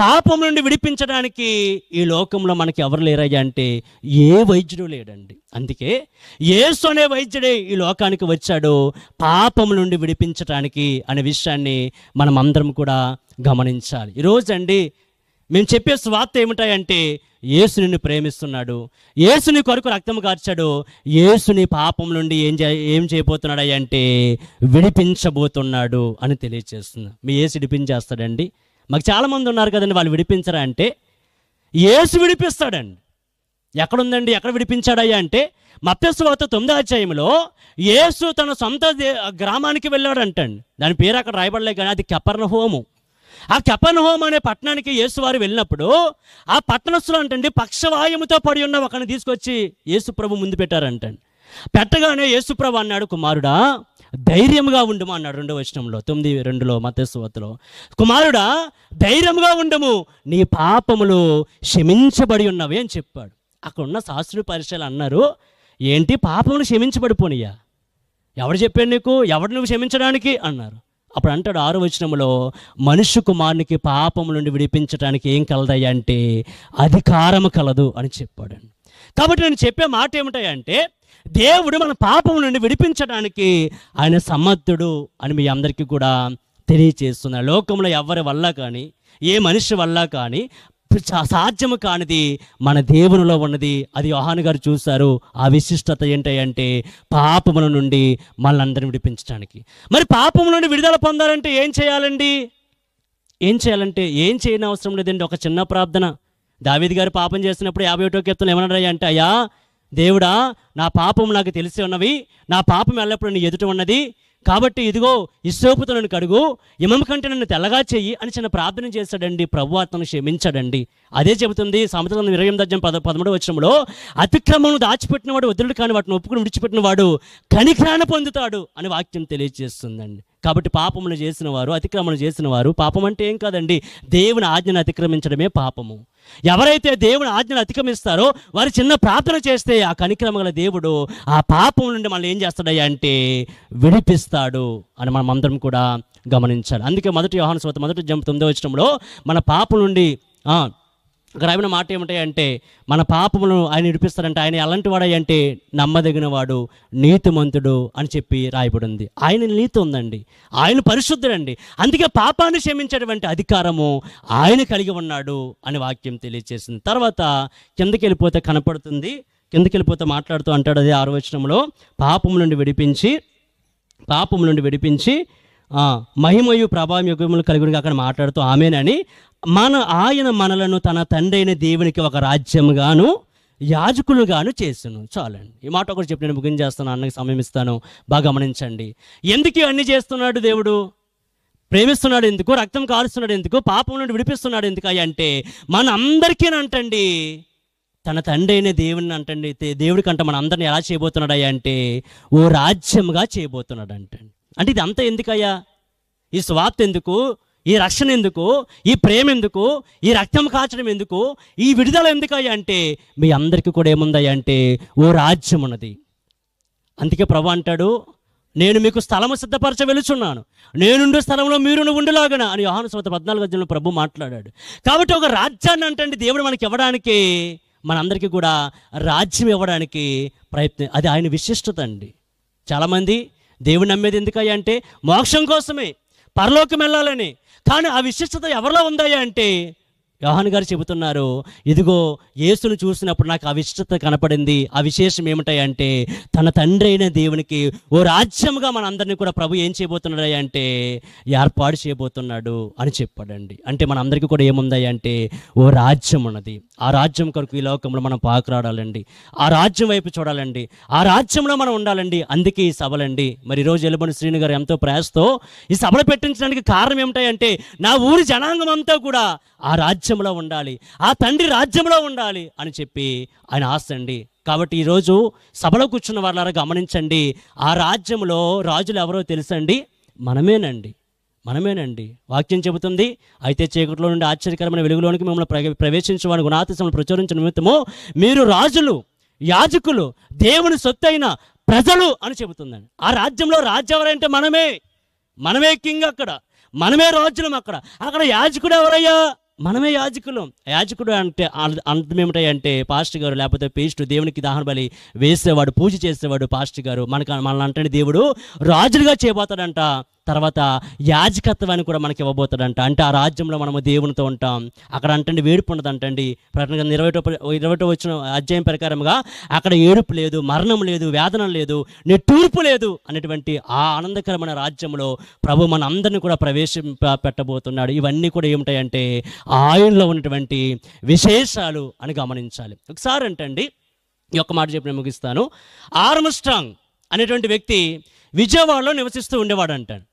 పాపం నుండి విడిపించడానికి ఈ లోకంలో మనకి ఎవరు లేరయ్యా అంటే ఏ వైద్యుడు లేడండి. అందుకే యేసు అనే వైద్యుడే ఈ లోకానికి వచ్చాడు పాపం నుండి విడిపించడానికి అనే విషయాన్ని మనం అందరం కూడా గమనించాలి. ఈరోజండి మేము చెప్పే స్వార్థ ఏమిటాయంటే, యేసు నిన్ను ప్రేమిస్తున్నాడు, యేసుని కొరకు రక్తం కార్చాడు, యేసుని పాపం నుండి ఏం చేయబోతున్నాడు అంటే విడిపించబోతున్నాడు అని తెలియజేస్తుంది. మీ యేసు విడిపించేస్తాడండి. మాకు చాలామంది ఉన్నారు కదండి, వాళ్ళు విడిపించరా అంటే యేసు విడిపిస్తాడండి. ఎక్కడుందండి, ఎక్కడ విడిపించాడయ్యా అంటే మత్తయి సువార్త 9వ అధ్యాయంలో యేసు తన సొంత గ్రామానికి వెళ్ళాడు అంటండి. దాని పేరు అక్కడ రాయబడలే కానీ అది కపెర్నహూము. ఆ కపెర్నహూము అనే పట్టణానికి యేసు వారు వెళ్ళినప్పుడు ఆ పట్టణస్థులు అంటండి పక్షవాయువుతో పడి ఉన్న ఒకరిని తీసుకొచ్చి యేసు ప్రభు ముందు పెట్టారంటండి. పెట్టగానే యేసు ప్రభు అన్నాడు, కుమారుడా ధైర్యంగా ఉండము అన్నాడు. 2వ వచనంలో 9:2 మత్తయి సువార్తలో, కుమారుడా ధైర్యంగా ఉండము, నీ పాపములు క్షమించబడి ఉన్నవి అని చెప్పాడు. అక్కడ ఉన్న శాస్త్రులు పరిచయాలు అన్నారు, ఏంటి పాపములు క్షమించబడిపోనియా, ఎవడు చెప్పాడు నీకు, ఎవడు నువ్వు క్షమించడానికి అన్నారు. అప్పుడు అంటాడు 6వ వచనంలో, మనుష్య కుమారునికి పాపము నుండి విడిపించడానికి ఏం కలదయ్యా అంటే అధికారము కలదు అని చెప్పాడండి. కాబట్టి నేను చెప్పే మాట ఏమిటంటే దేవుడు మన పాపం నుండి విడిపించడానికి ఆయన సమర్థుడు అని మీ అందరికీ కూడా తెలియచేస్తున్నారు. లోకంలో ఎవరి వల్ల కానీ ఏ మనిషి వల్ల కానీ సాధ్యము కానిది మన దేవునిలో ఉన్నది. అది యోహాను గారు చూశారు. ఆ విశిష్టత ఏంటంటే పాపముల నుండి మనల్ని అందరిని విడిపించడానికి. మరి పాపముల నుండి విడుదల పొందాలంటే ఏం చేయాలండి? ఏం చేయాలంటే ఏం చేయని అవసరం లేదండి. ఒక చిన్న ప్రార్థన. దావీదు గారు పాపం చేస్తున్నప్పుడు 51వ కీర్తనలో ఏమన్నాడు అంటే, అయ్యా దేవుడా, నా పాపం నాకు తెలిసి ఉన్నవి, నా పాపం ఎల్లప్పుడూ నీ ఎదుట ఉన్నది, కాబట్టి ఇదిగో హిస్సోపుతో నన్ను కడుగు, హిమము కంటే నన్ను తెల్లగా చెయ్యి అని చిన్న ప్రార్థన చేశాడండి. ప్రభువు అతను క్షమించాడండి. అదే చెబుతుంది సామెతల 28:13 వచనంలో, అతిక్రమమును దాచిపెట్టినవాడు వదులుడు కాని వాటిని ఒప్పుకుని విడిచిపెట్టిన వాడు కనికరాన్ని పొందుతాడు అని వాక్యం తెలియజేస్తుందండి. కాబట్టి పాపములు చేసిన వారు, అతిక్రమణలు చేసిన వారు, పాపం అంటే ఏం కాదండి, దేవుని ఆజ్ఞను అతిక్రమించడమే పాపము. ఎవరైతే దేవుని ఆజ్ఞను అతిక్రమిస్తారో వారు చిన్న ప్రార్థన చేస్తే ఆ కనికరమ గల దేవుడు ఆ పాపం నుండి మనల్ని ఏం చేస్తాడయ్యా అంటే విడిపిస్తాడు అని మనం అందరం కూడా గమనించాలి. అందుకే మొదటి యోహాను సువార్త 1:9 వచనంలో మన పాపం నుండి అక్కడ రాయబడిన మాట ఏమిటాయంటే, మన పాపములను ఆయన విడిపిస్తాడంటే ఆయన ఎలాంటి వాడంటే నమ్మదగిన వాడు, నీతిమంతుడు అని చెప్పి రాయబడింది. ఆయన నీతి ఉందండి, ఆయన పరిశుద్ధుడండి. అందుకే పాపాన్ని క్షమించేటువంటి అధికారము ఆయన కలిగి ఉన్నాడు అని వాక్యం తెలియజేసింది. తర్వాత కిందకి వెళ్ళిపోతే కనపడుతుంది, కిందకి వెళ్ళిపోతే మాట్లాడుతూ అంటాడు అదే 6వ వచనంలో, పాపము నుండి విడిపించి మహిమయు ప్రభావం యుగములు కలిగి అక్కడ మాట్లాడుతూ ఆమెనని ఆయన మనలను తన తండ్రి అయిన దేవునికి ఒక రాజ్యంగాను యాజకులుగాను చేసును. చాలండి, ఈ మాట ఒకటి చెప్పి నేను ముగించేస్తాను, అన్నకి సమయం ఇస్తాను, బాగా గమనించండి. ఎందుకు అన్నీ చేస్తున్నాడు దేవుడు? ప్రేమిస్తున్నాడు ఎందుకు? రక్తం కారుస్తున్నాడు ఎందుకు? పాపం నుండి విడిపిస్తున్నాడు ఎందుకు అంటే మన అందరికీ అంటండి తన తండ్రి అయిన దేవుని అంటండి, దేవుడికంట మన అందరిని ఎలా చేయబోతున్నాడు అంటే ఓ రాజ్యంగా చేయబోతున్నాడు అంటండి. అంటే ఇది అంతా ఎందుకయ్యా? ఈ స్వార్థ ఎందుకు? ఈ రక్షణ ఎందుకు? ఈ ప్రేమ ఎందుకు? ఈ రక్తం కాచడం ఎందుకు? ఈ విడుదల ఎందుకయ్యా అంటే మీ అందరికీ కూడా ఏముందయ్యా అంటే ఓ రాజ్యం ఉన్నది. అందుకే ప్రభు అంటాడు, నేను మీకు స్థలము సిద్ధపరచ వెలుచున్నాను, నేనుండే స్థలంలో మీరు ఉండులాగన అని యోహాను సువార్త 14 ప్రభు మాట్లాడాడు. కాబట్టి ఒక రాజ్యాన్ని అంటండి దేవుడు మనకి ఇవ్వడానికి, మనందరికీ కూడా రాజ్యం ఇవ్వడానికి ప్రయత్నం. అది ఆయన విశిష్టత అండి. చాలామంది దేవుని నమ్మేది ఎందుకయ్యా అంటే మోక్షం కోసమే, పరలోకం వెళ్ళాలని. కానీ ఆ విశిష్టత ఎవరిలో ఉందయ్యా అంటే యోహాను గారు చెబుతున్నారు, ఇదిగో యేసును చూసినప్పుడు నాకు ఆ విశిష్టత కనపడింది. ఆ విశేషం ఏమిటాయంటే తన తండ్రి అయిన దేవునికి ఓ రాజ్యంగా మన అందరినీ కూడా ప్రభు ఏం చేయబోతున్నాడు అంటే ఏర్పాటు చేయబోతున్నాడు అని చెప్పాడండి. అంటే మన అందరికీ కూడా ఏముందయ్యా అంటే ఓ రాజ్యం ఉన్నది. ఆ రాజ్యం కొరకు ఈ లోకంలో మనం పాకురాడాలండి, ఆ రాజ్యం వైపు చూడాలండి, ఆ రాజ్యంలో మనం ఉండాలండి. అందుకే ఈ సభలండి. మరి ఈరోజు ఎలుబని శ్రీను గారు ఎంతో ప్రయాసతో ఈ సభలు పెట్టించడానికి కారణం ఏమిటాయంటే నా ఊరి జనాంగం అంతా కూడా ఆ రాజ్యంలో ఉండాలి, ఆ తండ్రి రాజ్యంలో ఉండాలి అని చెప్పి ఆయన ఆశ అండి. కాబట్టి ఈరోజు సభలో కూర్చున్న వాళ్ళారా గమనించండి, ఆ రాజ్యంలో రాజులు ఎవరో తెలుసండి? మనమేనండి. వాక్యం చెబుతుంది, అయితే చీకటిలో నుండి ఆశ్చర్యకరమైన వెలుగులోనికి మిమ్మల్ని ప్రవేశించమని గుణాతిశములు ప్రచురించిన నిమిత్తము మీరు రాజులు, యాజకులు, దేవుని సొత్తైన ప్రజలు అని చెబుతుందండి. ఆ రాజ్యంలో రాజు ఎవరంటే మనమే కింగ్, అక్కడ మనమే రాజులం. అక్కడ యాజకుడు ఎవరయ్యా? మనమే యాజకుడు అంటే అర్థం ఏమిటాయంటే పాస్టర్ గారు లేకపోతే పేస్ట్, దేవునికి దహన బలి వేసేవాడు, పూజ చేసేవాడు పాస్టర్ గారు. మనల్ని అంటే దేవుడు రాజులుగా చేయబోతాడంట. తర్వాత యాజకత్వాన్ని కూడా మనకి ఇవ్వబోతాడంట. అంటే ఆ రాజ్యంలో మనము దేవునితో ఉంటాం. అక్కడ అంటే వేడుపు ఉండదు అంటండి. ప్రకటన 21వ అధ్యాయం ప్రకారంగా అక్కడ ఏడుపు లేదు, మరణం లేదు, వేదన లేదు, నిట్టూర్పు లేదు అనేటువంటి ఆ ఆనందకరమైన రాజ్యంలో ప్రభు మన అందరినీ కూడా పెట్టబోతున్నాడు. ఇవన్నీ కూడా ఏమిటాయంటే ఆయనలో ఉన్నటువంటి విశేషాలు అని గమనించాలి. ఒకసారి అంటండి ఈ ఒక్క మాట చెప్పి నేను ముగిస్తాను. ఆర్మ్స్ట్రాంగ్ అనేటువంటి వ్యక్తి విజయవాడలో నివసిస్తూ ఉండేవాడు అంటాడు.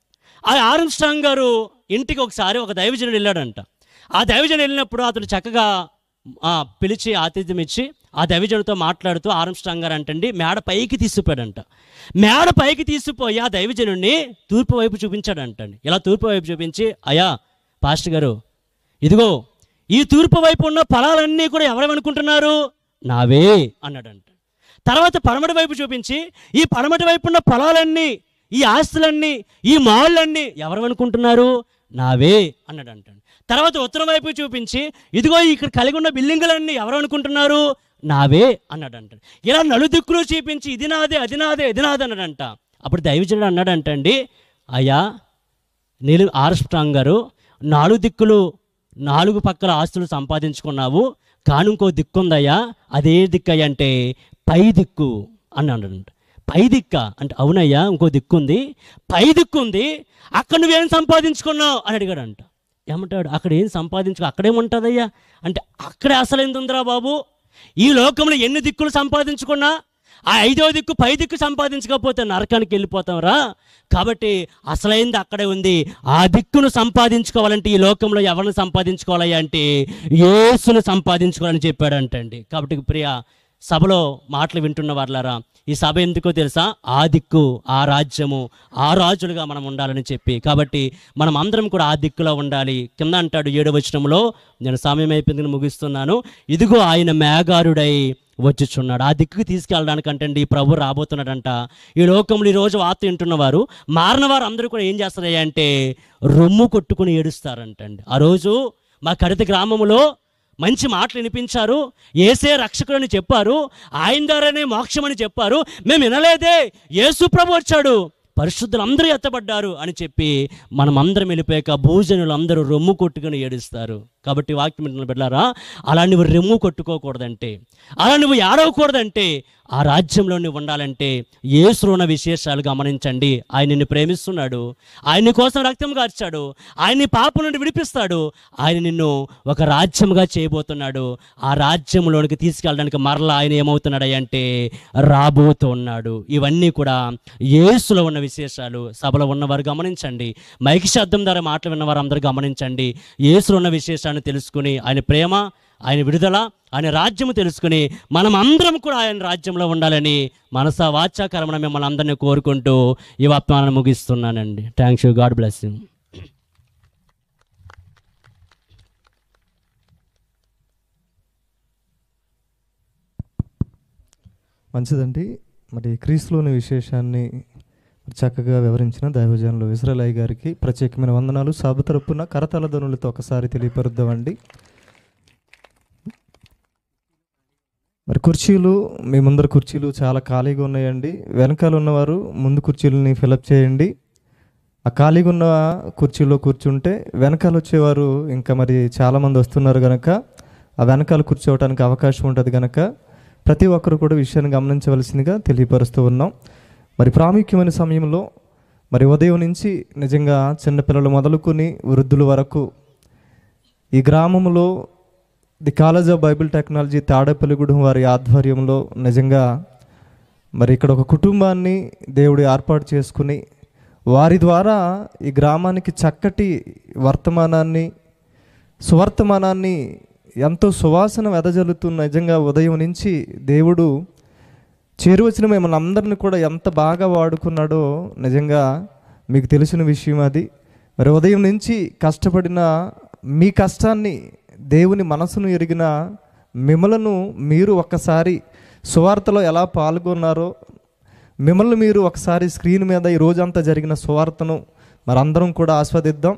ఆ ఆర్మ్స్ట్రాంగ్ గారు ఇంటికి ఒకసారి ఒక దైవజనుడు వెళ్ళాడంట. ఆ దైవజనుడు వెళ్ళినప్పుడు అతను చక్కగా పిలిచి ఆతిథ్యం ఇచ్చి ఆ దైవజనుడితో మాట్లాడుతూ ఆర్మ్స్ట్రాంగ్ గారు అంటండి మేడ పైకి తీసుకుపోయాడంట. మేడ పైకి తీసుకుపోయి ఆ దైవజనుడిని తూర్పు వైపు చూపించాడంటండి. ఇలా తూర్పు వైపు చూపించి, అయ్యా పాస్టర్ గారు, ఇదిగో ఈ తూర్పు వైపు ఉన్న పొలాలన్నీ కూడా ఎవరేమనుకుంటున్నారు? నావే అన్నాడంట. తర్వాత పడమటి వైపు చూపించి, ఈ పడమటి వైపు ఉన్న పొలాలన్నీ, ఈ ఆస్తులన్నీ, ఈ మాళ్ళన్నీ ఎవరేమనుకుంటున్నారు? నావే అన్నాడంట. తర్వాత ఉత్తరం వైపు చూపించి, ఇదిగో ఇక్కడ కలిగి ఉన్న బిల్డింగులన్నీ ఎవరనుకుంటున్నారు? నావే అన్నాడంట. ఇలా నలుదిక్కులు చూపించి ఇది నాదే, అది నాదే, ఇది నాదే అన్నాడంట. అప్పుడు దైవజనుడు అన్నాడంటండి, అయ్యా ఆర్మ్స్ట్రాంగ్ గారు, 4 దిక్కులు 4 పక్కల ఆస్తులు సంపాదించుకున్నావు, కానీ ఇంకో దిక్కు ఉందయ్యా. అదే దిక్కయ్య అంటే పై దిక్కు అన్నాడంట. పై దిక్క అంటే అవునయ్యా, ఇంకో దిక్కు ఉంది, పై దిక్కు ఉంది, అక్కడ నువ్వేం సంపాదించుకున్నావు అని అడిగాడంట. ఏమంటాడు, అక్కడ ఏం సంపాదించుకో, అక్కడేముంటుందయ్యా అంటే, అక్కడే అసలేంది ఉందిరా బాబు. ఈ లోకంలో ఎన్ని దిక్కులు సంపాదించుకున్నా ఆ 5వ దిక్కు పై దిక్కు సంపాదించకపోతే నరకానికి వెళ్ళిపోతాం రా. కాబట్టి అసలైంది అక్కడే ఉంది. ఆ దిక్కును సంపాదించుకోవాలంటే ఈ లోకంలో ఎవరిని సంపాదించుకోవాలయ్యా అంటే యేసును సంపాదించుకోవాలని చెప్పాడంటండి. కాబట్టి ప్రియ సభలో మాటలు వింటున్న వాళ్ళారా, ఈ సభ ఎందుకో తెలుసా? ఆ దిక్కు, ఆ రాజ్యము, ఆ రాజులుగా మనం ఉండాలని చెప్పి. కాబట్టి మనం అందరం కూడా ఆ దిక్కులో ఉండాలి. కింద అంటాడు 7వ వచనంలో, నేను సమయం అయిపోయింది ముగిస్తున్నాను, ఇదిగో ఆయన మేఘారుడై వచ్చుచున్నాడు. ఆ దిక్కుకి తీసుకెళ్ళడానికంటండి ఈ ప్రభు రాబోతున్నాడంట. ఈ లోకంలో ఈరోజు వార్త వింటున్నవారు, మారిన వారు అందరూ కూడా ఏం చేస్తారయ్యా అంటే రొమ్ము కొట్టుకుని ఏడుస్తారంటండి. ఆ రోజు మా కడిత గ్రామంలో మంచి మాటలు వినిపించారు, యేసే రక్షకుడు అని చెప్పారు, ఆయన ద్వారానే మోక్షం అని చెప్పారు, మేము వినలేదే, యేసు ప్రభు వచ్చాడు, పరిశుద్ధులు అందరూ ఎత్తబడ్డారు అని చెప్పి మనం అందరం వెళ్ళిపోయాక భూజనులు అందరూ రొమ్ము కొట్టుకుని ఏడుస్తారు. కాబట్టి వాక్యం వింటున్న బిడ్డలారా, అలా నువ్వు రొమ్ము కొట్టుకోకూడదంటే, అలా నువ్వు ఏడవకూడదంటే, ఆ రాజ్యంలో నువ్వు ఉండాలంటే యేసులో ఉన్న విశేషాలు గమనించండి. ఆయన నిన్ను ప్రేమిస్తున్నాడు, ఆయన కోసం రక్తం కార్చాడు, ఆయన్ని పాపం నుండి విడిపిస్తాడు, ఆయన నిన్ను ఒక రాజ్యముగా చేయబోతున్నాడు. ఆ రాజ్యంలోనికి తీసుకెళ్ళడానికి మరలా ఆయన ఏమవుతున్నాడు అంటే రాబోతున్నాడు. ఇవన్నీ కూడా యేసులో ఉన్న విశేషాలు. సభలో ఉన్నవారు గమనించండి, మైకి శబ్దం ద్వారా మాటలు విన్నవారు అందరూ గమనించండి. యేసులో ఉన్న విశేషాన్ని తెలుసుకుని ఆయన ప్రేమ, ఆయన విడుదల, ఆయన రాజ్యము తెలుసుకుని మనం అందరం కూడా ఆయన రాజ్యంలో ఉండాలని మనసా వాచా కర్మణ మిమ్మల్ని అందరినీ కోరుకుంటూ ఈ వర్తమానాన్ని ముగిస్తున్నానండి. Thanks you. God bless you. మంచిదండి. మరి క్రీస్తులోని విశేషాన్ని చక్కగా వివరించిన దైవజనులు ఇశ్రాయేలయ్య గారికి ప్రత్యేకమైన వందనాలు. సభ తరపున కరతాళ ధ్వనులతో ఒకసారి తెలియపరుద్దామండి. మరి కుర్చీలు, మీ ముందర కుర్చీలు చాలా ఖాళీగా ఉన్నాయండి. వెనకాల ఉన్నవారు ముందు కుర్చీలని ఫిలప్ చేయండి. ఆ ఖాళీగా ఉన్న కుర్చీలో కూర్చుంటే వెనకాల వచ్చేవారు ఇంకా మరి చాలామంది వస్తున్నారు కనుక ఆ వెనకాల కూర్చోవడానికి అవకాశం ఉంటుంది కనుక ప్రతి ఒక్కరు కూడా విషయాన్ని గమనించవలసిందిగా తెలియపరుస్తూ ఉన్నాం. మరి ప్రాముఖ్యమైన సమయంలో మరి ఉదయం నుంచి నిజంగా చిన్నపిల్లలు మొదలుకొని వృద్ధుల వరకు ఈ గ్రామంలో the college of Bible technology Tadepalligudem వారి ఆధ్వర్యంలో నిజంగా మరి ఇక్కడ ఒక కుటుంబాన్ని దేవుడు ఏర్పాటు చేసుకుని వారి ద్వారా ఈ గ్రామానికి చక్కటి వర్తమానాన్ని, సువర్తమానాన్ని ఎంతో సువాసన వెదజల్లుతున్న నిజంగా ఉదయం నుంచి దేవుడు చేరువచ్చిన మిమ్మల్ని అందరిని కూడా ఎంత బాగా వాడుకున్నాడో నిజంగా మీకు తెలిసిన విషయం అది. మరి ఉదయం నుంచి కష్టపడిన మీ కష్టాన్ని, దేవుని మనసును ఎరిగిన మిమ్మలను మీరు ఒక్కసారి సువార్తలో ఎలా పాల్గొన్నారో మిమ్మల్ని మీరు ఒకసారి స్క్రీన్ మీద ఈ రోజంతా జరిగిన సువార్తను మరి అందరం కూడా ఆస్వాదిద్దాం.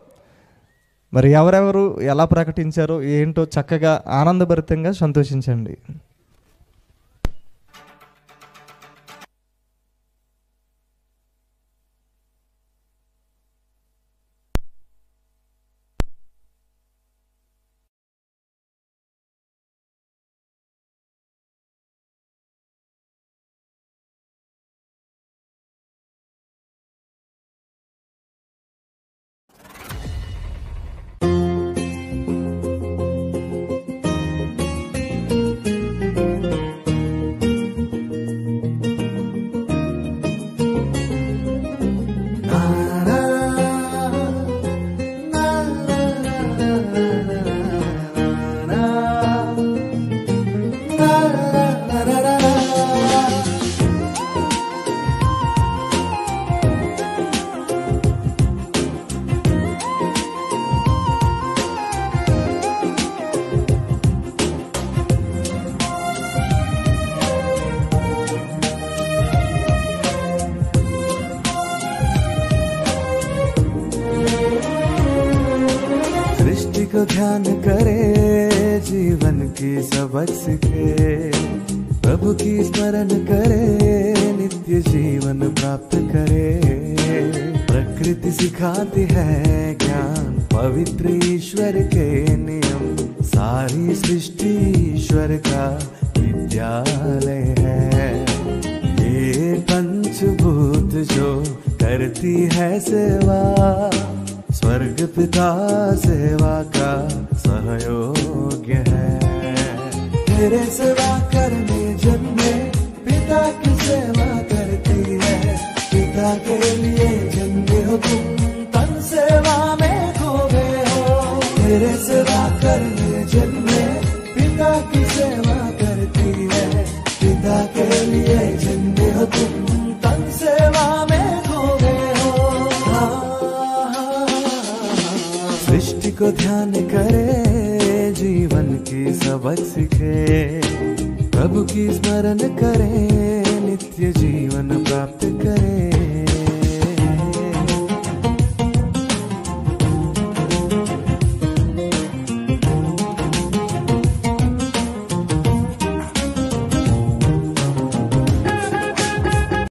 మరి ఎవరెవరు ఎలా ప్రకటించారో ఏంటో చక్కగా ఆనందభరితంగా సంతోషించండి. को ध्यान करे, जीवन की सबक सीखे, प्रभु की स्मरण करे, नित्य जीवन प्राप्त करे। प्रकृति सिखाती है ज्ञान, पवित्र ईश्वर के नियम, सारी सृष्टि ईश्वर का विद्यालय है। ये पंचभूत जो करती है सेवा, स्वर्ग पिता सेवा का सहयोग्य है। तेरे सेवा करने जन्मे पिता की सेवा करती है। पिता के लिए जन्मे हो तुम, तन सेवा में खो गए हो। तेरे सेवा करने जन्मे पिता की सेवा करती है। पिता के लिए जन्मे हो तुम, तन सेवा में खो गए हो। सृष्टि को ध्यान करे, जीवन की सबक सीखे, प्रभु की स्मरण करे, नित्य जीवन